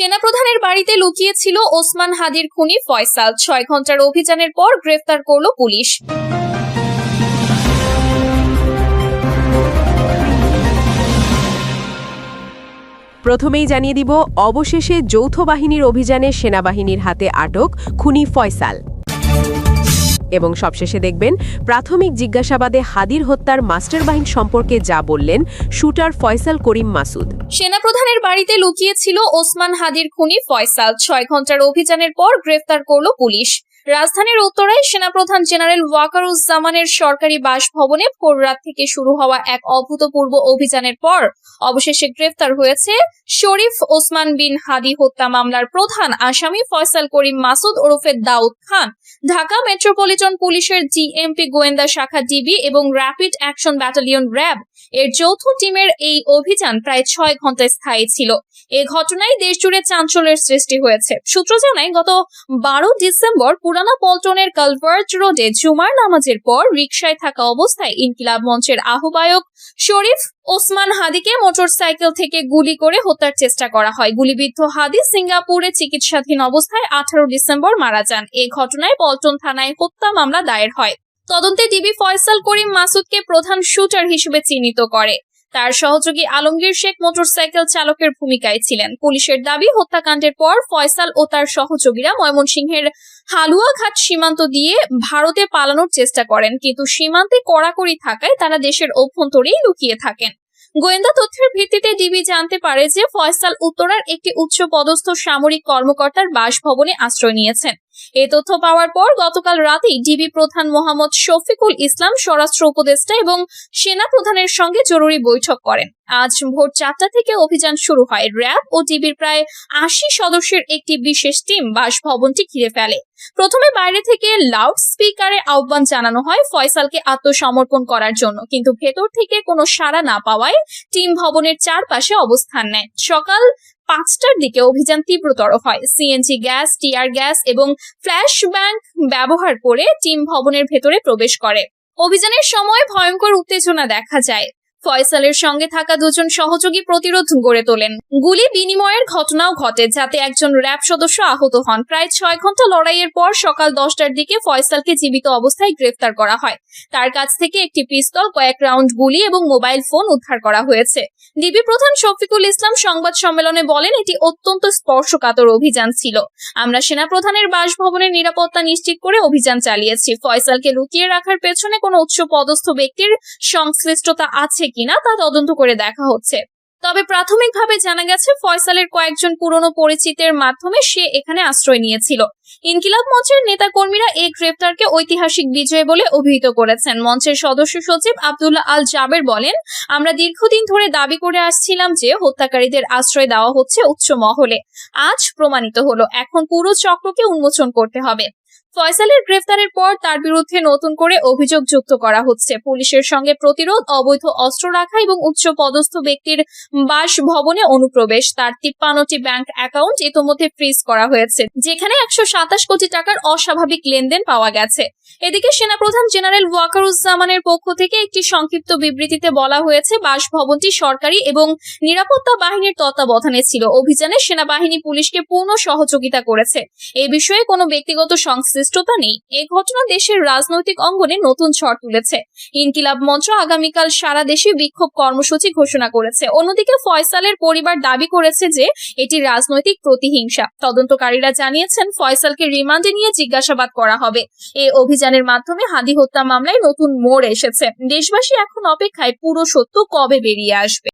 সেনাপ্রধানের বাড়িতে লুকিয়ে ছিল ওসমান হাদির খুনি ফয়সাল। 6 ঘন্টার অভিযানের পর গ্রেফতার করল পুলিশ। প্রথমেই জানিয়ে দিব, অবশেষে যৌথ বাহিনীর অভিযানে সেনাবাহিনীর হাতে আটক খুনি ফয়সাল। এবং সবশেষে দেখবেন, প্রাথমিক জিজ্ঞাসাবাদে হাদির হত্যার মাস্টারমাইন্ড সম্পর্কে যা বললেন শুটার ফয়সাল করিম মাসুদ। সেনাপ্রধানের বাড়িতে লুকিয়ে ছিল ওসমান হাদির খুনি ফয়সাল। 6 ঘন্টার অভিযানের পর গ্রেফতার করল পুলিশ। রাজধানীর উত্তরায় সেনাপ্রধান জেনারেল ওয়াকারুজ্জামানের সরকারি বাসভবনে ভোর রাত থেকে শুরু হওয়া এক অভূতপূর্ব অভিযানের পর অবশেষে গ্রেফতার হয়েছে শরীফ ওসমান বিন হাদি হত্যা মামলার প্রধান আসামি ফয়সাল করিম মাসুদ ওরফে দাউদ খান। ঢাকা মেট্রোপলিটন পুলিশের জিএমপি গোয়েন্দা শাখা ডিবি এবং র্যাপিড অ্যাকশন ব্যাটালিয়ন র্যাব এর যৌথ টিমের এই অভিযান প্রায় 6 ঘন্টায় স্থায়ী ছিল। এ ঘটনায় দেশজুড়ে চাঞ্চল্যের সৃষ্টি হয়েছে। সূত্র জানায়, গত 12 ডিসেম্বর পুরানা পল্টনের কালভার্ট রোডে জুমার নামাজের পর রিকশায় থাকা অবস্থায় ইনকিলাব মঞ্চের আহ্বায়ক শরীফ ওসমান হাদিকে মোটরসাইকেল থেকে গুলি করে হত্যার চেষ্টা করা হয়। গুলিবিদ্ধ হাদি সিঙ্গাপুরে চিকিৎসাধীন অবস্থায় 18 ডিসেম্বর মারা যান। এ ঘটনায় পল্টন থানায় হত্যা মামলা দায়ের হয়। তদন্তে ডিবি ফয়সাল করিম মাসুদকে প্রধান শুটার হিসেবে চিহ্নিত করে। তার সহযোগী আলমগীর শেখ মোটরসাইকেল চালকের ভূমিকায় ছিলেন। পুলিশের দাবি, হত্যাকাণ্ডের পর ফয়সাল ও তার সহযোগীরা ময়মনসিংহের হালুয়াঘাট সীমান্ত দিয়ে ভারতে পালানোর চেষ্টা করেন, কিন্তু সীমান্তে কড়াকড়ি থাকায় তারা দেশের অভ্যন্তরেই লুকিয়ে থাকেন। গোয়েন্দা তথ্যের ভিত্তিতে ডিবি জানতে পারে যে ফয়সাল উত্তরার একটি উচ্চ পদস্থ সামরিক কর্মকর্তার বাসভবনে আশ্রয় নিয়েছেন। এ তথ্য পাওয়ার পর গতকাল রাতেই ডিবি প্রধান মোহাম্মদ শফিকুল ইসলাম, স্বরাষ্ট্র উপদেষ্টা এবং সেনা প্রধানের সঙ্গে জরুরি বৈঠক করেন। আজ ভোর 4টা থেকে অভিযান শুরু হয়। র্যাব ও ডিবির প্রায় 80 সদস্যের একটি বিশেষ টিম বাসভবনটি ঘিরে ফেলে। প্রথমে বাইরে থেকে লাউড স্পিকারে আহ্বান জানানো হয় ফয়সালকে আত্মসমর্পণ করার জন্য, কিন্তু ভেতর থেকে কোনো সাড়া না পাওয়ায় টিম ভবনের চারপাশে অবস্থান নেয়। সকাল 5টার দিকে অভিযান তীব্রতর হয়। সিএনজি গ্যাস, টিয়ার গ্যাস এবং ফ্ল্যাশ ব্যাং ব্যবহার করে টিম ভবনের ভেতরে প্রবেশ করে। অভিযানের সময় ভয়ঙ্কর উত্তেজনা দেখা যায়। ফয়সালের সঙ্গে থাকা দুজন সহযোগী প্রতিরোধ গড়ে তোলেন। গুলি বিনিময়ের ঘটনাও ঘটে, যাতে একজন র্যাব সদস্য আহত হন। প্রায় 6 ঘন্টা লড়াইয়ের পর সকাল 10টার দিকে ফয়সালকে জীবিত অবস্থায় গ্রেফতার করা হয়। তার কাছ থেকে একটি পিস্তল, কয়েক রাউন্ড গুলি এবং মোবাইল ফোন উদ্ধার করা হয়েছে। ডিবি প্রধান শফিকুল ইসলাম সংবাদ সম্মেলনে বলেন, এটি অত্যন্ত স্পর্শকাতর অভিযান ছিল। আমরা সেনাপ্রধানের বাসভবনের নিরাপত্তা নিশ্চিত করে অভিযান চালিয়েছি। ফয়সালকে লুকিয়ে রাখার পেছনে কোনো উচ্চ পদস্থ ব্যক্তির সংশ্লিষ্টতা আছে কিনা তা তদন্ত করে দেখা হচ্ছে। তবে প্রাথমিকভাবে জানা গেছে ফয়সালের কয়েকজন পুরনো পরিচিতের মাধ্যমে সে এখানে আশ্রয় নিয়েছিল। ইনকিলাব মঞ্চের নেতাকর্মীরা এই গ্রেফতারকে ঐতিহাসিক বিজয় বলে অভিহিত করেছেন। মঞ্চের সদস্য সচিব আব্দুল্লাহ আল জাবের বলেন, আমরা দীর্ঘদিন ধরে দাবি করে আসছিলাম যে হত্যাকারীদের আশ্রয় দেওয়া হচ্ছে উচ্চ মহলে। আজ প্রমাণিত হলো। এখন পুরো চক্রকে উন্মোচন করতে হবে। ফয়সালের গ্রেফতারের পর তার বিরুদ্ধে নতুন করে অভিযোগ যুক্ত করা হচ্ছে। পুলিশের সঙ্গে প্রতিরোধ, অবৈধ অস্ত্র রাখা এবং উচ্চ পদস্থ ব্যক্তির বাসভবনে অনুপ্রবেশ। তার 53টি ব্যাংক অ্যাকাউন্ট ইতোমধ্যে ফ্রিজ করা হয়েছে, যেখানে 127 কোটি টাকার অস্বাভাবিক লেনদেন পাওয়া গেছে। এদিকে সেনাপ্রধান জেনারেল ওয়াকারুজ্জামানের পক্ষ থেকে একটি সংক্ষিপ্ত বিবৃতিতে বলা হয়েছে, বাসভবনটি সরকারি এবং নিরাপত্তা বাহিনীর তত্ত্বাবধানে ছিল। অভিযানে সেনাবাহিনী পুলিশকে পূর্ণ সহযোগিতা করেছে। এ বিষয়ে কোনো ব্যক্তিগত সংশ্লিষ্টতা নেই। এই ঘটনা দেশের রাজনৈতিক অঙ্গনে নতুন ঝড় তুলেছে। ইনকিলাব মঞ্চ আগামীকাল সারা দেশে বিক্ষোভ কর্মসূচি ঘোষণা করেছে। অন্যদিকে ফয়সালের পরিবার দাবি করেছে যে এটি রাজনৈতিক প্রতিহিংসা। তদন্তকারীরা জানিয়েছেন, ফয়সালকে রিমান্ডে নিয়ে জিজ্ঞাসাবাদ করা হবে। এই অভিযানের মাধ্যমে হাদি হত্যা মামলায় নতুন মোড় এসেছে। দেশবাসী এখন অপেক্ষায় পুরো সত্য কবে বেরিয়ে আসবে।